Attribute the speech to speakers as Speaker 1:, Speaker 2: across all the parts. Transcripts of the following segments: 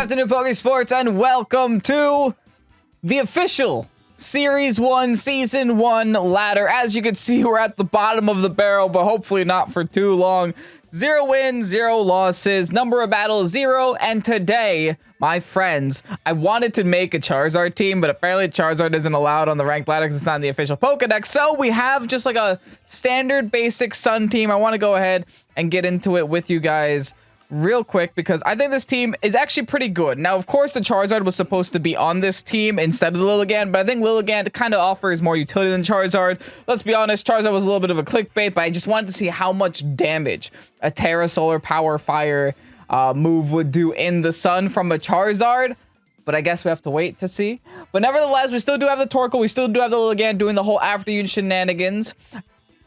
Speaker 1: afternoon, Pokesports, and welcome to the official Series 1, Season 1 ladder. As you can see, we're at the bottom of the barrel, but hopefully not for too long. 0 wins, 0 losses, number of battles 0, and today, my friends, I wanted to make a Charizard team, but apparently Charizard isn't allowed on the ranked ladder because it's not in the official Pokedex, so we have just like a standard basic Sun team. I want to go ahead and get into it with you guys real quick because I think this team is actually pretty good. Now, of course, the Charizard was supposed to be on this team instead of the Lilligant, but I think Lilligant kind of offers more utility than Charizard. Let's be honest, Charizard was a little bit of a clickbait, but I just wanted to see how much damage a Tera Solar Power Fire move would do in the sun from a Charizard. But I guess we have to wait to see. But nevertheless, we still do have the Torkoal, we still do have the Lilligant doing the whole afternoon shenanigans.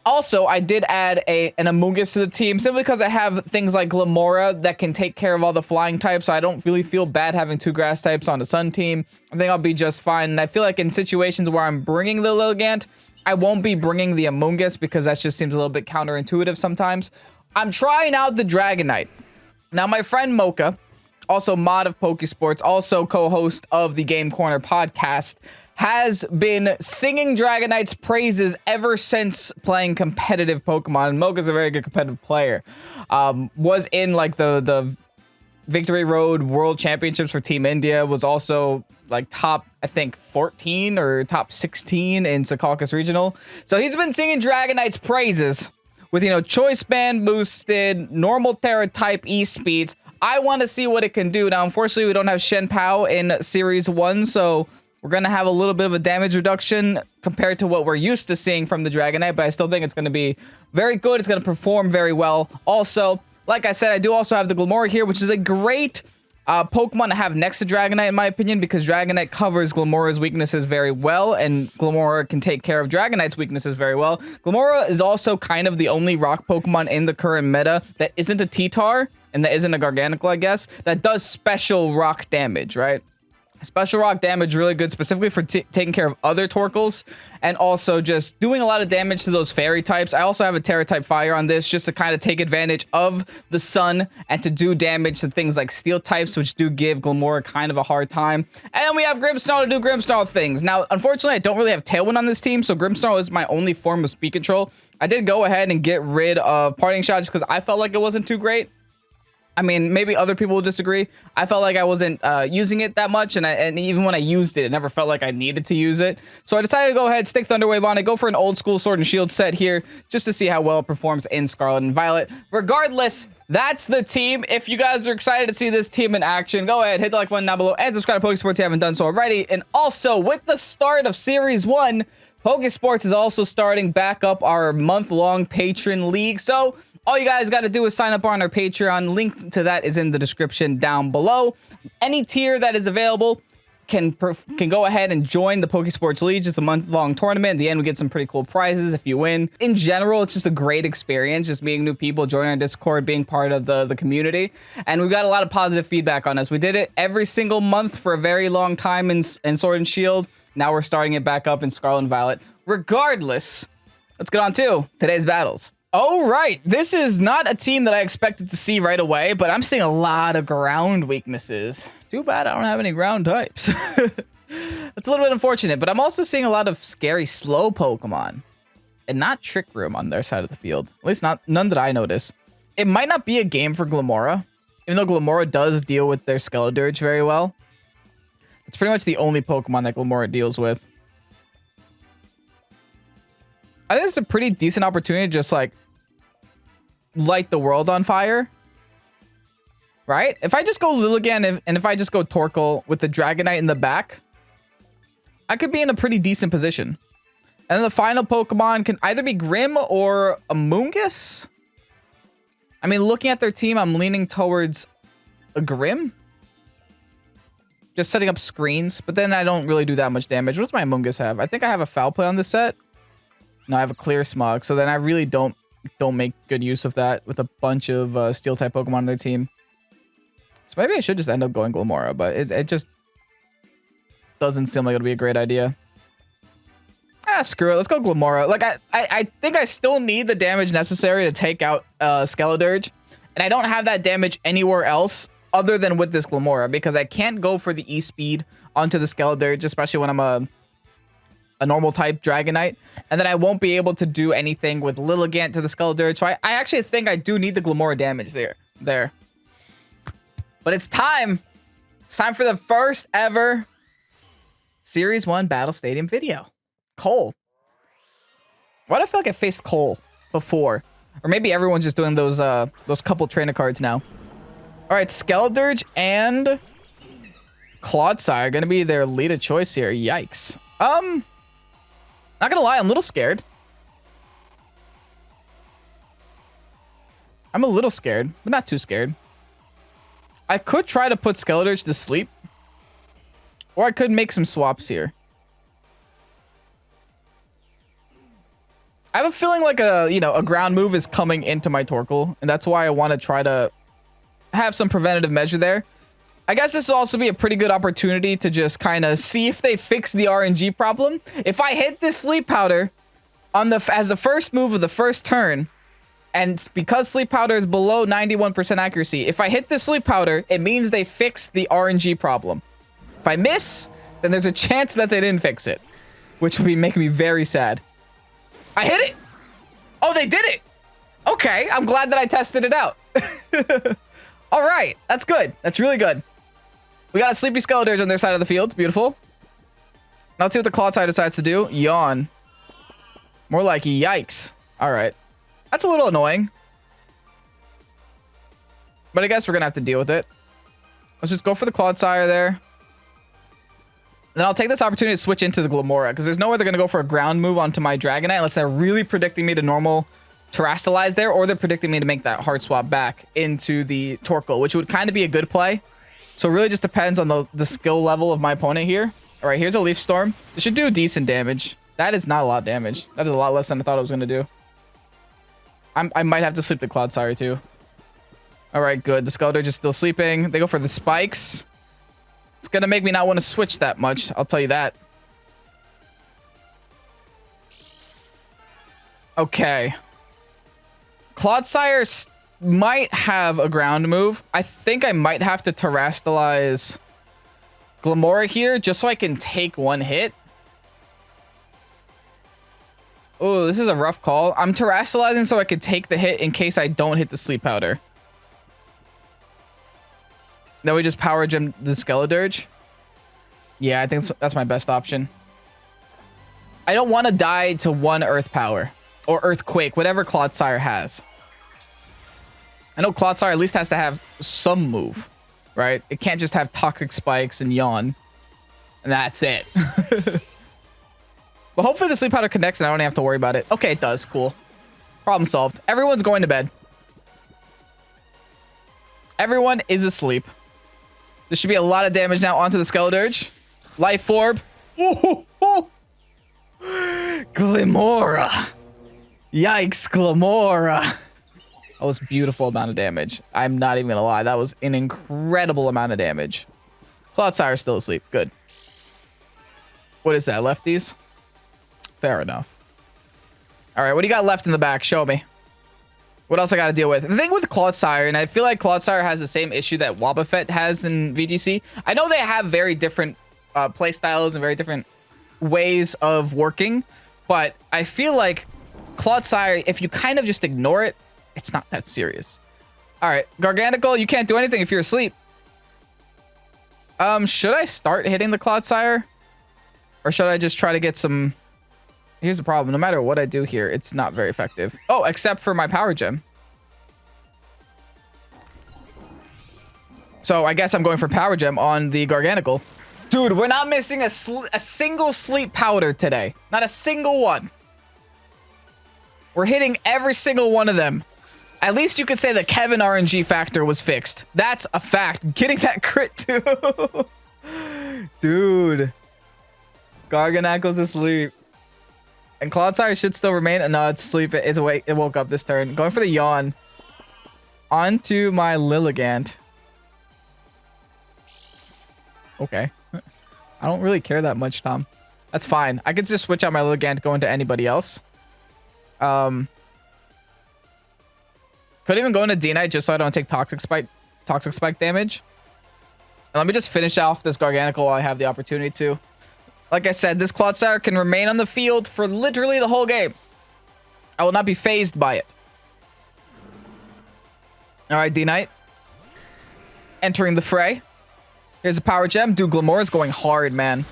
Speaker 1: Also, I did add an Amoonguss to the team simply because I have things like GLIMMORA that can take care of all the flying types, so I don't really feel bad having 2 grass types on the Sun team. I think I'll be just fine, and I feel like in situations where I'm bringing the Lilligant, I won't be bringing the Amoonguss because that just seems a little bit counterintuitive sometimes. I'm trying out the Dragonite. Now, my friend Mocha, also mod of Pokesports, also co-host of the Game Corner podcast, has been singing Dragonite's praises ever since playing competitive Pokemon, and Mocha's a very good competitive player. Was in like the Victory Road World Championships for Team India, was also like top, I think, 14 or top 16 in Secaucus Regional. So he's been singing Dragonite's praises with, you know, Choice Band boosted, normal Tera type E-Speeds. I want to see what it can do. Now, unfortunately, we don't have Shen Pao in Series 1, so we're going to have a little bit of a damage reduction compared to what we're used to seeing from the Dragonite, but I still think it's going to be very good. It's going to perform very well. Also, like I said, I do also have the GLIMMORA here, which is a great Pokemon to have next to Dragonite, in my opinion, because Dragonite covers GLIMMORA's weaknesses very well, and GLIMMORA can take care of Dragonite's weaknesses very well. GLIMMORA is also kind of the only rock Pokemon in the current meta that isn't a T-Tar, and that isn't a Garganacl, I guess, that does special rock damage, right? Special rock damage really good specifically for taking care of other Torkoals and also just doing a lot of damage to those fairy types. I also have a Tera type fire on this just to kind of take advantage of the sun and to do damage to things like steel types, which do give GLIMMORA kind of a hard time. And then we have Grimmsnarl to do Grimmsnarl things. Now, unfortunately, I don't really have Tailwind on this team, so Grimmsnarl is my only form of speed control. I did go ahead and get rid of Parting Shot just because I felt like it wasn't too great. I mean, maybe other people will disagree. I felt like I wasn't using it that much, and even when I used it, it never felt like I needed to use it. So I decided to go ahead, stick Thunder Wave on it, go for an old school Sword and Shield set here, just to see how well it performs in Scarlet and Violet. Regardless, that's the team. If you guys are excited to see this team in action, go ahead, hit the like button down below, and subscribe to Pokesports if you haven't done so already. And also, with the start of Series 1, Pokesports is also starting back up our month-long Patron League. So all you guys got to do is sign up on our Patreon. Link to that is in the description down below. Any tier that is available can go ahead and join the Pokesports League. Just a month-long tournament. In the end, we get some pretty cool prizes if you win. In general, it's just a great experience, just meeting new people, joining our Discord, being part of the community. And we've got a lot of positive feedback on us. We did it every single month for a very long time in Sword and Shield. Now we're starting it back up in Scarlet and Violet. Regardless, let's get on to today's battles. All right, this is not a team that I expected to see right away, but I'm seeing a lot of ground weaknesses. Too bad I don't have any ground types. That's a little bit unfortunate, but I'm also seeing a lot of scary slow Pokemon and not Trick Room on their side of the field. At least none that I notice. It might not be a game for GLIMMORA, even though GLIMMORA does deal with their Skeledirge very well. It's pretty much the only Pokemon that GLIMMORA deals with. I think it's a pretty decent opportunity to just like light the world on fire. Right? If I just go Lilligant and if I just go Torkoal with the Dragonite in the back, I could be in a pretty decent position. And then the final Pokemon can either be Grimm or Amoonguss. I mean, looking at their team, I'm leaning towards a Grimm. Just setting up screens, but then I don't really do that much damage. What does my Amoonguss have? I think I have a Foul Play on this set. No, I have a Clear Smog, so then I really don't make good use of that with a bunch of Steel-type Pokemon on their team. So maybe I should just end up going GLIMMORA, but it just doesn't seem like it would be a great idea. Ah, screw it. Let's go GLIMMORA. Like, I think I still need the damage necessary to take out Skeledirge, and I don't have that damage anywhere else other than with this Glimmora, because I can't go for the E-Speed onto the Skeledirge, especially when I'm a normal type Dragonite, and then I won't be able to do anything with Lilligant to the Skeledirge. So I actually think I do need the Glimmora damage there. But it's time. It's time for the first ever Series 1 Battle Stadium video. Cole. Why do I feel like I faced Cole before? Or maybe everyone's just doing those couple trainer cards now. All right, Skeledirge and Clodsire are gonna be their lead of choice here. Yikes. Not gonna lie, I'm a little scared. I'm a little scared, but not too scared. I could try to put Skeledirge to sleep, or I could make some swaps here. I have a feeling like a ground move is coming into my Torkoal, and that's why I want to try to have some preventative measure there. I guess this will also be a pretty good opportunity to just kind of see if they fix the RNG problem. If I hit this Sleep Powder on as the first move of the first turn, and because Sleep Powder is below 91% accuracy, if I hit this Sleep Powder, it means they fixed the RNG problem. If I miss, then there's a chance that they didn't fix it, which would be making me very sad. I hit it. Oh, they did it. Okay, I'm glad that I tested it out. All right, that's good. That's really good. We got a Sleepy Skeledirge on their side of the field. Beautiful. Now let's see what the Clodsire decides to do. Yawn. More like yikes. All right. That's a little annoying. But I guess we're going to have to deal with it. Let's just go for the Clodsire there. Then I'll take this opportunity to switch into the Glimmora, because there's no way they're going to go for a ground move onto my Dragonite unless they're really predicting me to normal Terrastalize there, or they're predicting me to make that hard swap back into the Torkoal, which would kind of be a good play. So it really just depends on the skill level of my opponent here. All right, here's a Leaf Storm. It should do decent damage. That is not a lot of damage. That is a lot less than I thought it was going to do. I might have to sleep the Clodsire too. All right, good. The Skeledirge is still sleeping. They go for the spikes. It's going to make me not want to switch that much. I'll tell you that. Okay. Clodsire might have a ground move. I think I might have to Terrastalize Glimmora here just so I can take one hit. Oh, this is a rough call. I'm Terrastalizing so I could take the hit in case I don't hit the Sleep Powder. Then we just Power Gem the Skeledirge. Yeah, I think that's my best option. I don't want to die to one Earth Power or Earthquake, whatever Clodsire has. I know Clodsire at least has to have some move, right? It can't just have Toxic Spikes and Yawn. And that's it. But hopefully the Sleep Powder connects and I don't have to worry about it. Okay, it does. Cool. Problem solved. Everyone's going to bed. Everyone is asleep. There should be a lot of damage now onto the Skeledirge. Life Orb. Ooh, ooh. Glimmora. Yikes, Glimmora. That was a beautiful amount of damage. I'm not even gonna lie. That was an incredible amount of damage. Clodsire is still asleep. Good. What is that? Lefties? Fair enough. All right, what do you got left in the back? Show me. What else I got to deal with? The thing with Clodsire, and I feel like Clodsire has the same issue that Wobbuffet has in VGC. I know they have very different play styles and very different ways of working, but I feel like Clodsire, if you kind of just ignore it, it's not that serious. All right, Gargantical, you can't do anything if you're asleep. Should I start hitting the Clodsire? Or should I just try to get some... Here's the problem. No matter what I do here, it's not very effective. Oh, except for my Power Gem. So I guess I'm going for Power Gem on the Gargantical. Dude, we're not missing a single Sleep Powder today. Not a single one. We're hitting every single one of them. At least you could say the Kevin RNG factor was fixed. That's a fact. Getting that crit too. Dude. Garganacle's asleep. And Clodsire should still remain. No, it's asleep. It's awake. It woke up this turn. Going for the Yawn. Onto my Lilligant. Okay. I don't really care that much, Tom. That's fine. I could just switch out my Lilligant, go into anybody else. Could even go into D-Knight just so I don't take Toxic Toxic Spike damage. And let me just finish off this Garganacl while I have the opportunity to. Like I said, this Clodsire can remain on the field for literally the whole game. I will not be phased by it. Alright, D-Knight. Entering the fray. Here's a Power Gem. Dude, Glimora's going hard, man.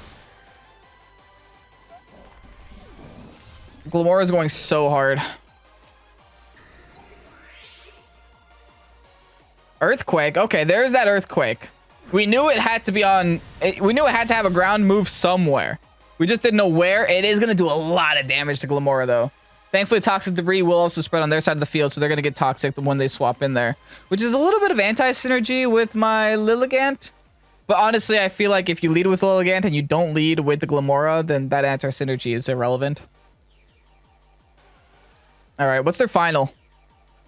Speaker 1: Glimora's going so hard. Earthquake. Okay, there's that Earthquake. We knew it had to be on... we knew it had to have a ground move somewhere. We just didn't know where. It is going to do a lot of damage to Glimmora, though. Thankfully, Toxic Debris will also spread on their side of the field, so they're going to get Toxic when they swap in there. Which is a little bit of anti-synergy with my Lilligant. But honestly, I feel like if you lead with Lilligant and you don't lead with the Glimmora, then that anti-synergy is irrelevant. Alright, what's their final?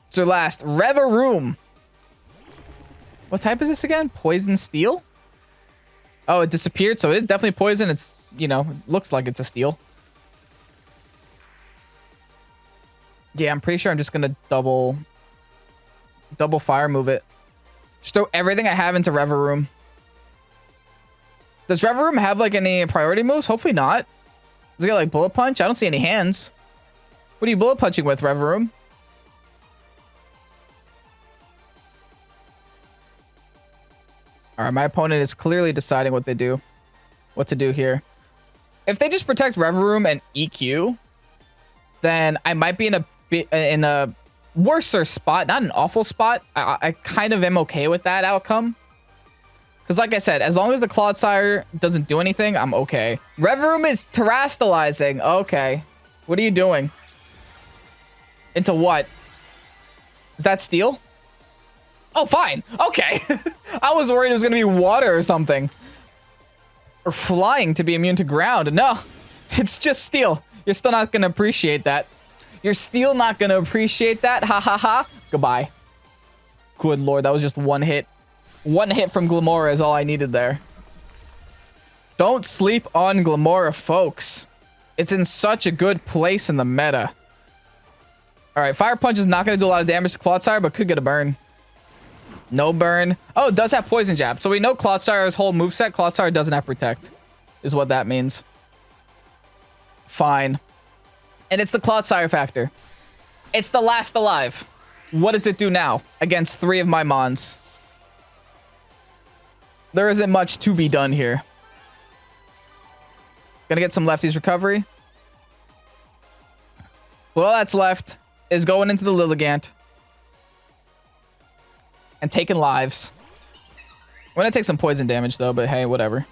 Speaker 1: It's their last. Reveroom. What type is this again? Poison Steel? Oh, it disappeared, so it is definitely poison. It's, you know, it looks like it's a steel. Yeah, I'm pretty sure I'm just gonna double fire move it. Just throw everything I have into Reveroom. Does Reveroom have like any priority moves? Hopefully not. Does it got like bullet punch? I don't see any hands. What are you bullet punching with, Reveroom? Alright, my opponent is clearly deciding what to do here. If they just protect Reveroom and EQ, then I might be in a worser spot, not an awful spot. I kind of am okay with that outcome. Because like I said, as long as the Clodsire doesn't do anything, I'm okay. Reveroom is terastallizing. Okay. What are you doing? Into what? Is that steel? Oh, fine. Okay. I was worried it was going to be water or something. Or flying to be immune to ground. No, it's just steel. You're still not going to appreciate that. You're still not going to appreciate that. Ha ha ha. Goodbye. Good lord, that was just one hit. One hit from Glimmora is all I needed there. Don't sleep on Glimmora, folks. It's in such a good place in the meta. Alright, Fire Punch is not going to do a lot of damage to Clodsire, but could get a burn. No burn. Oh, it does have Poison Jab. So we know Clodsire's whole moveset, Clodsire doesn't have Protect, is what that means. Fine. And it's the Clodsire factor. It's the last alive. What does it do now against 3 of my Mons? There isn't much to be done here. Gonna get some Lefty's recovery. Well, all that's left is going into the Lilligant. And taking lives. We're gonna take some poison damage though, but hey, whatever.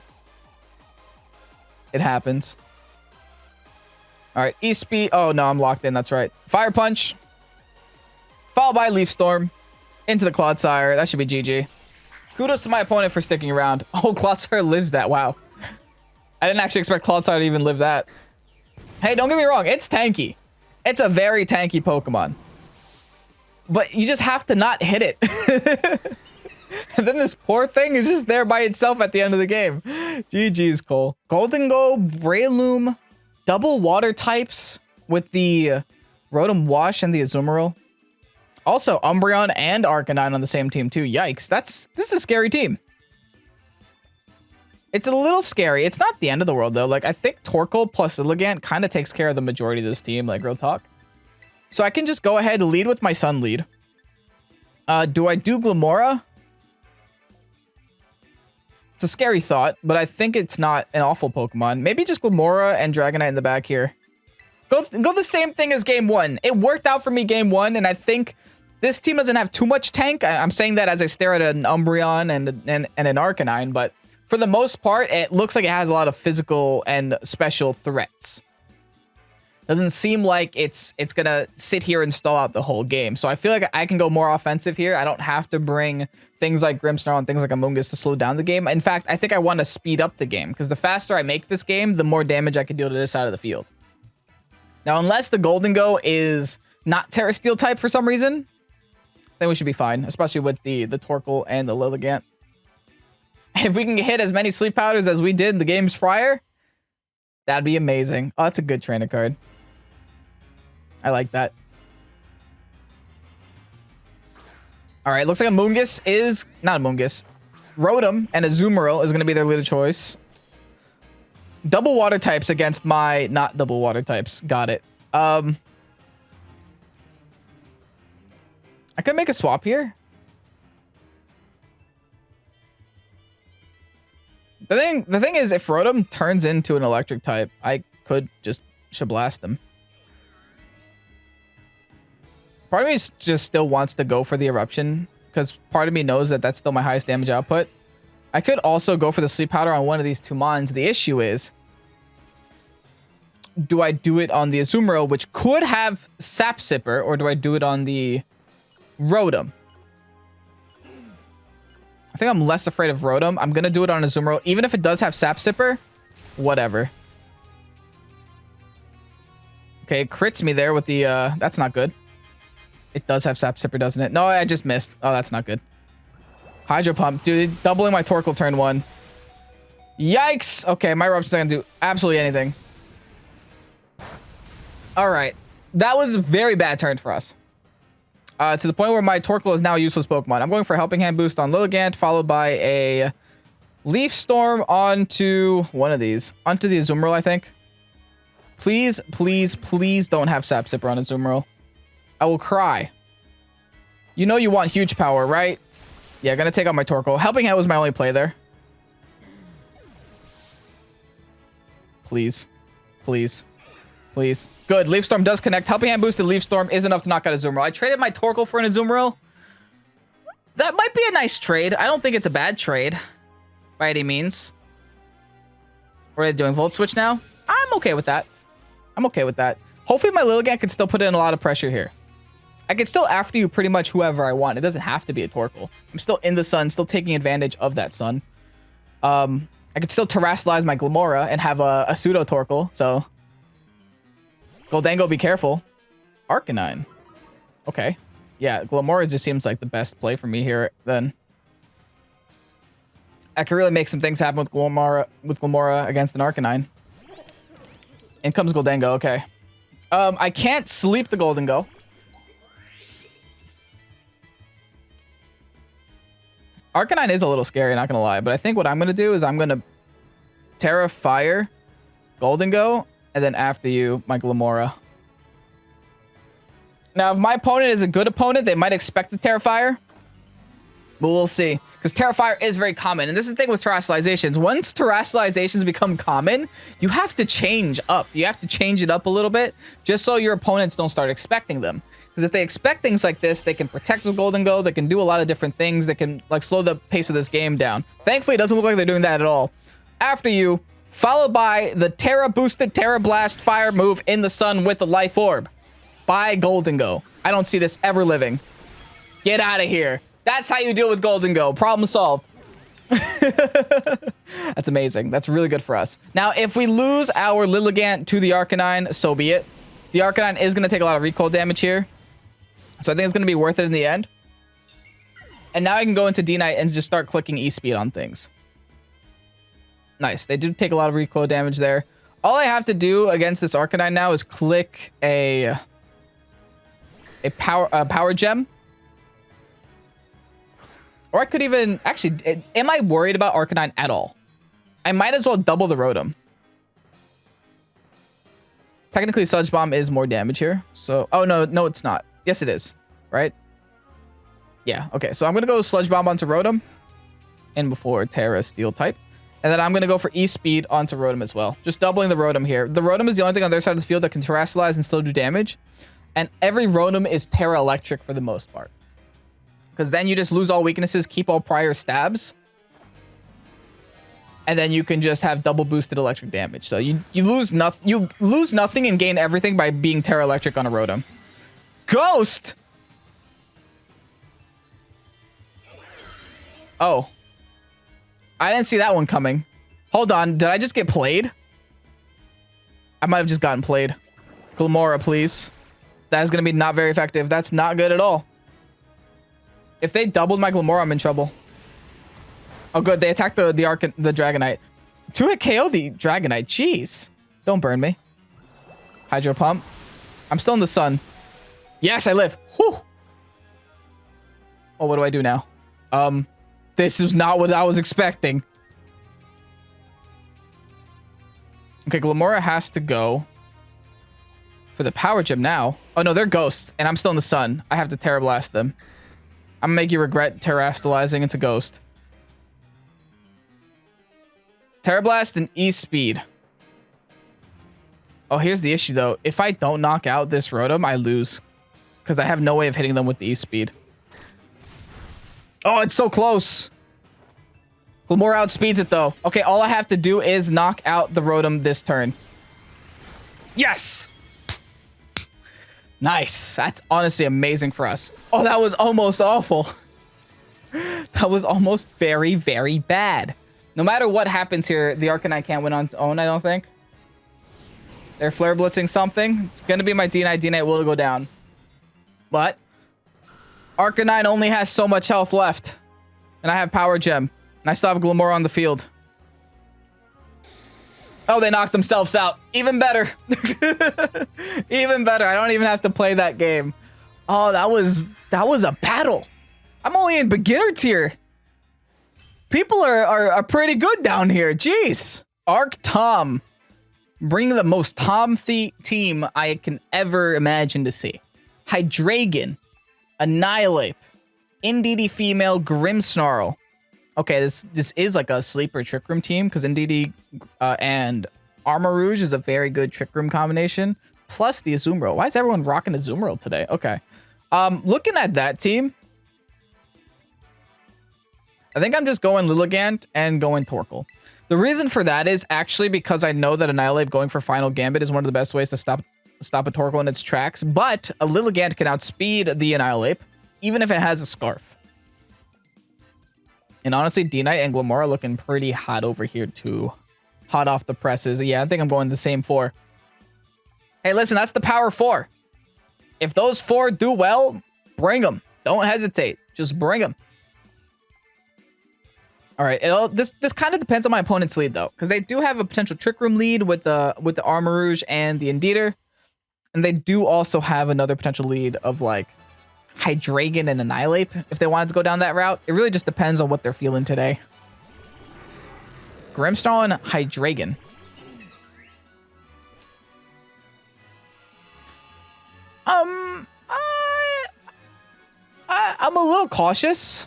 Speaker 1: It happens. Alright, E-Speed. Oh no, I'm locked in, that's right. Fire Punch. Followed by Leaf Storm. Into the Clodsire. That should be GG. Kudos to my opponent for sticking around. Oh, Clodsire lives that. Wow. I didn't actually expect Clodsire to even live that. Hey, don't get me wrong. It's tanky. It's a very tanky Pokemon. But you just have to not hit it. And then this poor thing is just there by itself at the end of the game. GG's, Cole. Goldengo, Breloom, double water types with the Rotom Wash and the Azumarill. Also, Umbreon and Arcanine on the same team too. Yikes. This is a scary team. It's a little scary. It's not the end of the world though. Like, I think Torkoal plus Lilligant kind of takes care of the majority of this team, like real talk. So I can just go ahead and lead with my Sun lead. Do I do Glimmora? It's a scary thought, but I think it's not an awful Pokemon. Maybe just Glimmora and Dragonite in the back here. Go the same thing as game 1. It worked out for me game 1, and I think this team doesn't have too much tank. I'm saying that as I stare at an Umbreon and an Arcanine, but for the most part, it looks like it has a lot of physical and special threats. Doesn't seem like it's gonna sit here and stall out the whole game. So I feel like I can go more offensive here. I don't have to bring things like Grimmsnarl and things like Amoonguss to slow down the game. In fact, I think I want to speed up the game because the faster I make this game, the more damage I can deal to this side of the field. Now, unless the Goldengo is not Terra Steel type for some reason, then we should be fine, especially with the Torkoal and the Lilligant. If we can hit as many Sleep Powders as we did in the games prior, that'd be amazing. Oh, that's a good trainer card. I like that. All right, looks like a Moongus is... Not a Moongus. Rotom and a Azumarill is going to be their leader choice. Double water types against my... Not double water types. Got it. I could make a swap here. The thing is, if Rotom turns into an electric type, I could just Shablast him. Part of me just still wants to go for the Eruption, because part of me knows that that's still my highest damage output. I could also go for the Sleep Powder on one of these two Mons. The issue is, do I do it on the Azumarill, which could have Sap Sipper, or do I do it on the Rotom? I think I'm less afraid of Rotom. I'm going to do it on Azumarill. Even if it does have Sap Sipper, whatever. Okay, it crits me there with the... that's not good. It does have Sap Sipper, doesn't it? No, I just missed. Oh, that's not good. Hydro Pump. Dude, doubling my Torkoal turn 1. Yikes! Okay, my Eruption's not going to do absolutely anything. Alright. That was a very bad turn for us. To the point where my Torkoal is now a useless Pokemon. I'm going for a Helping Hand boost on Lilligant, followed by a Leaf Storm onto one of these. Onto the Azumarill, I think. Please, please, please don't have Sap Sipper on Azumarill. I will cry. You know you want huge power, right? Yeah, gonna take out my Torkoal. Helping Hand was my only play there. Please. Please. Please. Good. Leaf Storm does connect. Helping Hand boosted Leaf Storm is enough to knock out Azumarill. I traded my Torkoal for an Azumarill. That might be a nice trade. I don't think it's a bad trade. By any means. What are they doing? Volt Switch now? I'm okay with that. I'm okay with that. Hopefully my Lilligant can still put in a lot of pressure here. I can still after you pretty much whoever I want. It doesn't have to be a Torkoal. I'm still in the sun, still taking advantage of that sun. I could still Terrasilize my GLIMMORA and have a pseudo Torkoal, so... Goldango, be careful. Arcanine. Okay. Yeah, GLIMMORA just seems like the best play for me here, then. I could really make some things happen with GLIMMORA against an Arcanine. In comes Goldango, okay. I can't sleep the Goldango. Arcanine is a little scary, not gonna lie, but I think what I'm gonna do is I'm gonna Tera Fire, Goldango, and then after you, my GLIMMORA. Now, if my opponent is a good opponent, they might expect the Tera Fire. But we'll see. Because Tera Fire is very common. And this is the thing with Terrasilizations. Once Terrasilizations become common, you have to change up. You have to change it up a little bit, just so your opponents don't start expecting them. Because if they expect things like this, they can protect with Goldango, they can do a lot of different things, they can like slow the pace of this game down. Thankfully, it doesn't look like they're doing that at all. After you, followed by the Tera boosted Tera Blast Fire move in the sun with the Life Orb by Goldango. I don't see this ever living. Get out of here. That's how you deal with Goldango. Problem solved. That's amazing. That's really good for us. Now, if we lose our Lilligant to the Arcanine, so be it. The Arcanine is going to take a lot of recoil damage here. So I think it's going to be worth it in the end. And now I can go into D-Knight and just start clicking E-Speed on things. Nice. They do take a lot of recoil damage there. All I have to do against this Arcanine now is click a power gem. Or I could even... Actually, am I worried about Arcanine at all? I might as well double the Rotom. Technically, Sludge Bomb is more damage here. So... Oh, no, it's not. Yes, it is. Right? Yeah, okay. So I'm going to go Sludge Bomb onto Rotom. And before Tera Steel type. And then I'm going to go for E-Speed onto Rotom as well. Just doubling the Rotom here. The Rotom is the only thing on their side of the field that can Terrasilize and still do damage. And every Rotom is Tera Electric for the most part. Because then you just lose all weaknesses, keep all prior stabs. And then you can just have double boosted electric damage. So you lose nothing and gain everything by being Tera Electric on a Rotom. Ghost! Oh. I didn't see that one coming. Hold on, did I just get played? I might have just gotten played. GLIMMORA, please. That is going to be not very effective. That's not good at all. If they doubled my GLIMMORA, I'm in trouble. Oh, good. They attacked the Dragonite. 2-hit KO the Dragonite. Jeez. Don't burn me. Hydro Pump. I'm still in the sun. Yes, I live. Whew. Oh, what do I do now? This is not what I was expecting. Okay, GLIMMORA has to go for the power gem now. Oh no, they're ghosts, and I'm still in the sun. I have to Tera Blast them. I'm gonna make you regret terastallizing into ghost. Tera Blast and E-Speed. Oh, here's the issue though. If I don't knock out this Rotom, I lose. Because I have no way of hitting them with the E-Speed. Oh, it's so close. GLIMMORA outspeeds it though. Okay, all I have to do is knock out the Rotom this turn. Yes! Nice. That's honestly amazing for us. Oh, that was almost awful. That was almost very, very bad. No matter what happens here, the Arcanine can't win on its own, I don't think. They're Flare Blitzing something. It's going to be my D-Knight. D-Knight will go down. But Arcanine only has so much health left. And I have Power Gem. And I still have GLIMMORA on the field. Oh, they knocked themselves out. Even better. Even better. I don't even have to play that game. Oh, that was a battle. I'm only in beginner tier. People are pretty good down here. Jeez. Arc Tom. Bringing the most Tom team I can ever imagine to see. Hydreigon. Annihilate. Indeedee female Grimmsnarl. Okay, this is like a sleeper Trick Room team because Indeedee and Armor Rouge is a very good Trick Room combination. Plus the Azumarill. Why is everyone rocking Azumarill today? Okay. Looking at that team, I think I'm just going Lilligant and going Torkoal. The reason for that is actually because I know that Annihilate going for Final Gambit is one of the best ways to stop a Torkoal in its tracks, but a Lilligant can outspeed the Annihilate, even if it has a Scarf. And honestly, D-Knight and GLIMMORA looking pretty hot over here too. Hot off the presses. Yeah, I think I'm going the same 4. Hey, listen, that's the power 4. If those 4 do well, bring them. Don't hesitate. Just bring them. All right, this kind of depends on my opponent's lead though, because they do have a potential Trick Room lead with the Armor Rouge and the Indeedee, and they do also have another potential lead of like Hydreigon and Annihilate if they wanted to go down that route. It really just depends on what they're feeling today. Grimmsnarl and Hydreigon. I'm a little cautious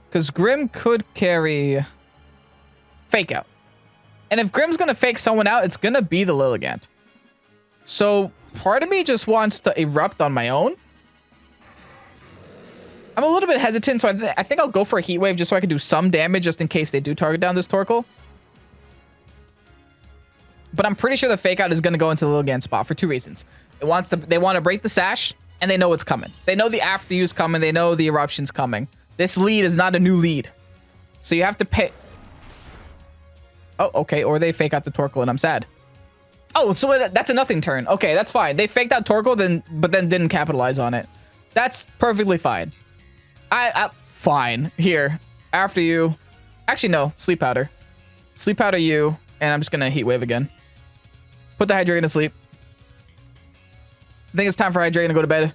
Speaker 1: because Grim could carry Fake Out. And if Grim's going to fake someone out, it's going to be the Lilligant. So part of me just wants to Erupt on my own. I'm a little bit hesitant, so I think I'll go for a Heat Wave just so I can do some damage just in case they do target down this Torkoal. But I'm pretty sure the Fake Out is going to go into the Lilligant spot for 2 reasons. They want to break the Sash, and they know it's coming. They know the After Use coming. They know the Eruption's coming. This lead is not a new lead. So you have to pay... Oh, okay. Or they Fake Out the Torkoal, and I'm sad. Oh, so that's a nothing turn. Okay, that's fine. They faked out Torkoal, but then didn't capitalize on it. That's perfectly fine. Fine. Here. After you. Actually, no. Sleep Powder. Sleep Powder you. And I'm just going to Heat Wave again. Put the Hydreigon to sleep. I think it's time for Hydreigon to go to bed.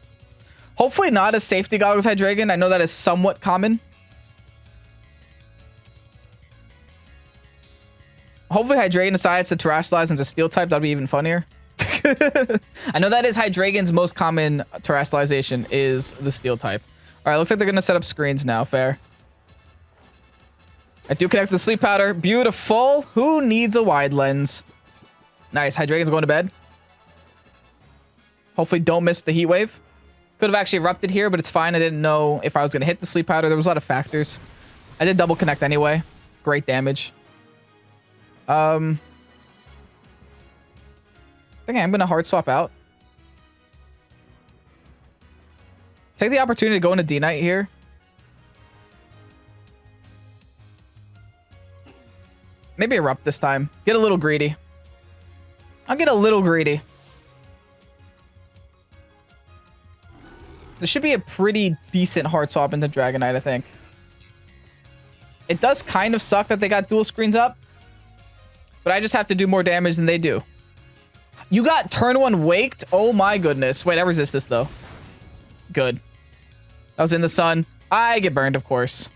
Speaker 1: Hopefully not a Safety Goggles Hydreigon. I know that is somewhat common. Hopefully Hydreigon decides to Terastallize into Steel type. That'd be even funnier. I know that is Hydreigon's most common Terastallization is the Steel type. All right, looks like they're going to set up screens now. Fair. I do connect the Sleep Powder. Beautiful. Who needs a wide lens? Nice. Hydreigon's going to bed. Hopefully don't miss the Heat Wave. Could have actually Erupted here, but it's fine. I didn't know if I was going to hit the Sleep Powder. There was a lot of factors. I did double connect anyway. Great damage. I think I'm going to hard swap out. Take the opportunity to go into D-Knight here. Maybe Erupt this time. Get a little greedy. I'll get a little greedy. This should be a pretty decent hard swap into Dragonite, I think. It does kind of suck that they got dual screens up. But I just have to do more damage than they do. You got turn 1 waked? Oh my goodness. Wait, I resist this though. Good. I was in the sun. I get burned, of course.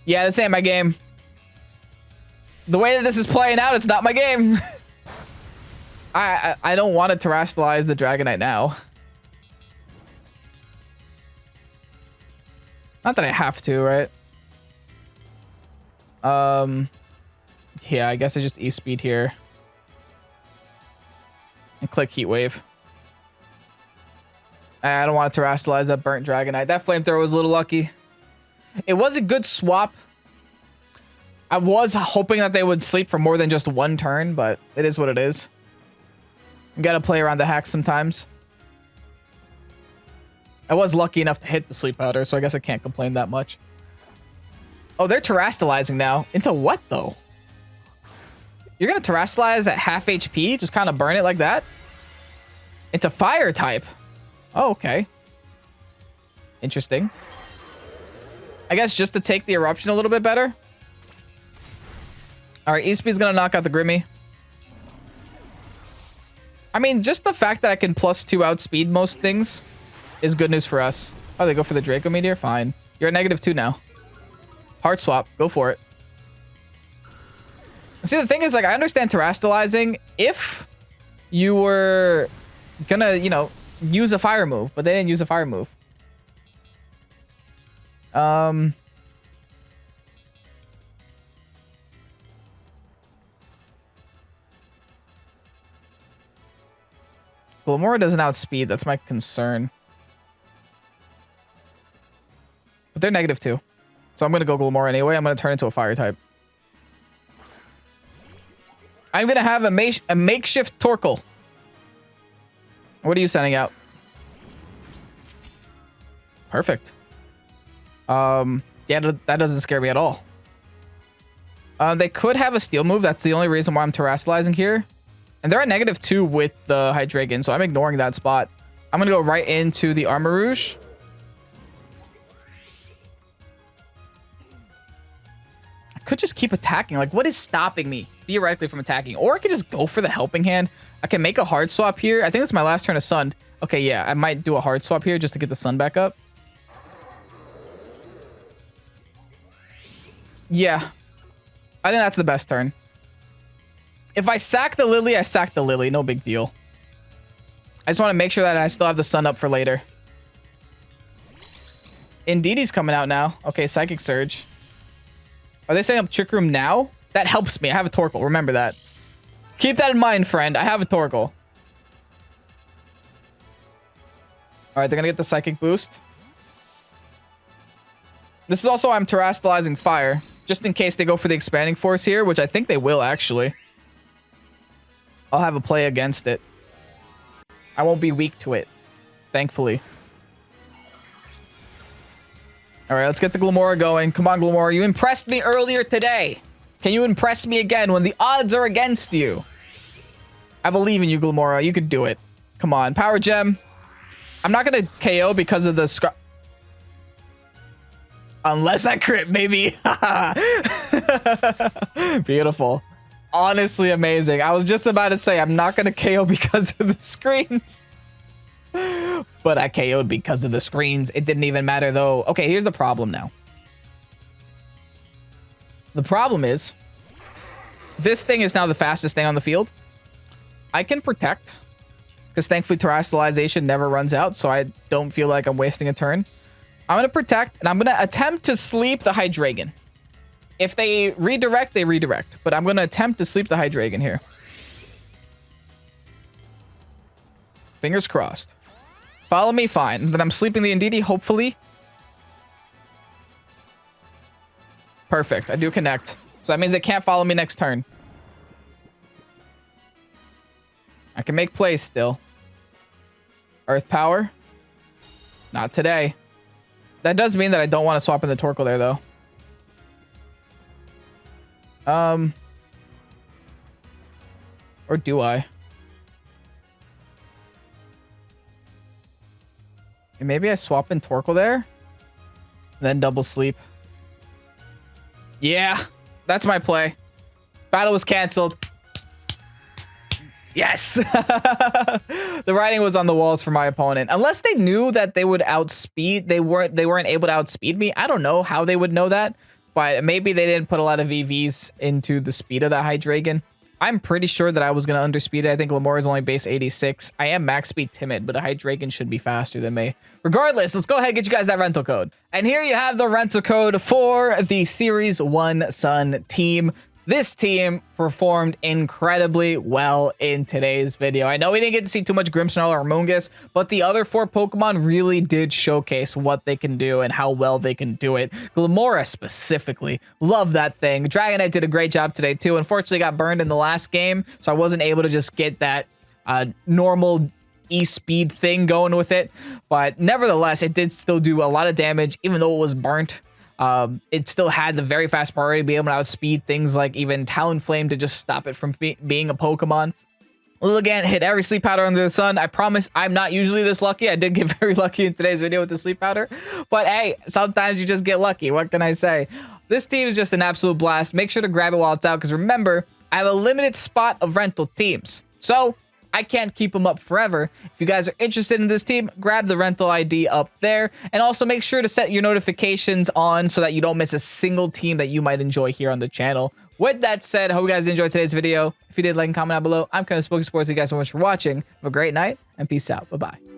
Speaker 1: Yeah, this ain't my game. The way that this is playing out, it's not my game. I don't want to terrestrialize the Dragonite now. Not that I have to, right? Yeah, I guess I just E-speed here. And click Heat Wave. I don't want to terrestrialize that burnt Dragonite. That Flamethrower was a little lucky. It was a good swap. I was hoping that they would sleep for more than just one turn, but it is what it is. You gotta play around the hacks sometimes. I was lucky enough to hit the sleep powder, so I guess I can't complain that much. Oh, they're terrestrializing now. Into what, though? You're gonna terrestrialize at half HP? Just kind of burn it like that? Into fire type. Oh, okay. Interesting. I guess just to take the eruption a little bit better. All right, E-speed's gonna knock out the Grimmy. I mean, just the fact that I can +2 outspeed most things is good news for us. Oh, they go for the Draco Meteor? Fine. You're at -2 now. Heart swap. Go for it. See, the thing is, like, I understand terrestrializing if you were gonna, you know, use a fire move, but they didn't use a fire move. GLIMMORA doesn't outspeed. That's my concern. But they're -2. So I'm going to go GLIMMORA anyway. I'm going to turn into a fire type. I'm going to have a makeshift Torkoal. What are you sending out? Perfect. Yeah, that doesn't scare me at all. They could have a steel move. That's the only reason why I'm terrestrializing here. And they're at -2 with the Hydreigon, so I'm ignoring that spot. I'm going to go right into the Armor Rouge. I could just keep attacking. Like, what is stopping me, theoretically, from attacking? Or I could just go for the Helping Hand. I can make a hard swap here. I think it's my last turn of Sun. Okay, yeah, I might do a hard swap here just to get the Sun back up. Yeah. I think that's the best turn. If I sack the Lily, I sack the Lily. No big deal. I just want to make sure that I still have the Sun up for later. Indeedee's coming out now. Okay, Psychic Surge. Are they setting up Trick Room now? That helps me. I have a Torkoal. Remember that. Keep that in mind, friend. I have a Torkoal. Alright, they're going to get the Psychic Boost. This is also I'm terrestrializing Fire. Just in case they go for the Expanding Force here, which I think they will, actually. I'll have a play against it. I won't be weak to it, thankfully. All right, let's get the GLIMMORA going. Come on, GLIMMORA. You impressed me earlier today. Can you impress me again when the odds are against you? I believe in you, GLIMMORA. You could do it. Come on, Power Gem. I'm not going to KO because of the... Unless I crit, maybe. Beautiful. Honestly amazing. I was just about to say I'm not going to KO because of the screens. But I KO'd because of the screens. It didn't even matter, though. Okay, here's the problem now. The problem is, this thing is now the fastest thing on the field. I can protect, because thankfully terrestrialization never runs out, so I don't feel like I'm wasting a turn. I'm going to protect, and I'm going to attempt to sleep the Hydreigon. If they redirect, they redirect. But I'm going to attempt to sleep the Hydreigon here. Fingers crossed. Follow me, fine. But I'm sleeping the Indeedee, hopefully. Perfect. I do connect. So that means they can't follow me next turn. I can make plays still. Earth Power. Not today. That does mean that I don't want to swap in the Torkoal there, though. Or do I? And maybe I swap in Torkoal there, then double sleep. Yeah, that's my play. Battle was canceled. Yes. The writing was on the walls for my opponent. Unless they knew that they would outspeed, they weren't able to outspeed me. I don't know how they would know that, but maybe they didn't put a lot of EVs into the speed of that Hydreigon. I'm pretty sure that I was going to underspeed it. I think GLIMMORA is only base 86. I am max speed timid, but a Hydreigon should be faster than me. Regardless, let's go ahead and get you guys that rental code. And here you have the rental code for the Series 1 Sun team. This team performed incredibly well in today's video. I know we didn't get to see too much Grimmsnarl or Mungus, but the other 4 Pokemon really did showcase what they can do and how well they can do it. GLIMMORA specifically, love that thing. Dragonite did a great job today too. Unfortunately, got burned in the last game, so I wasn't able to just get that normal E-speed thing going with it. But nevertheless, it did still do a lot of damage, even though it was burnt. It still had the very fast priority to be able to outspeed things like even Talonflame to just stop it from being a Pokemon. Lilligant hit every sleep powder under the sun. I promise I'm not usually this lucky. I did get very lucky in today's video with the sleep powder. But hey, sometimes you just get lucky. What can I say? This team is just an absolute blast. Make sure to grab it while it's out, because remember, I have a limited spot of rental teams. So I can't keep them up forever. If you guys are interested in this team, grab the rental ID up there. And also make sure to set your notifications on so that you don't miss a single team that you might enjoy here on the channel. With that said, I hope you guys enjoyed today's video. If you did, like and comment down below. I'm Pokesports. Thank you guys so much for watching. Have a great night and peace out. Bye-bye.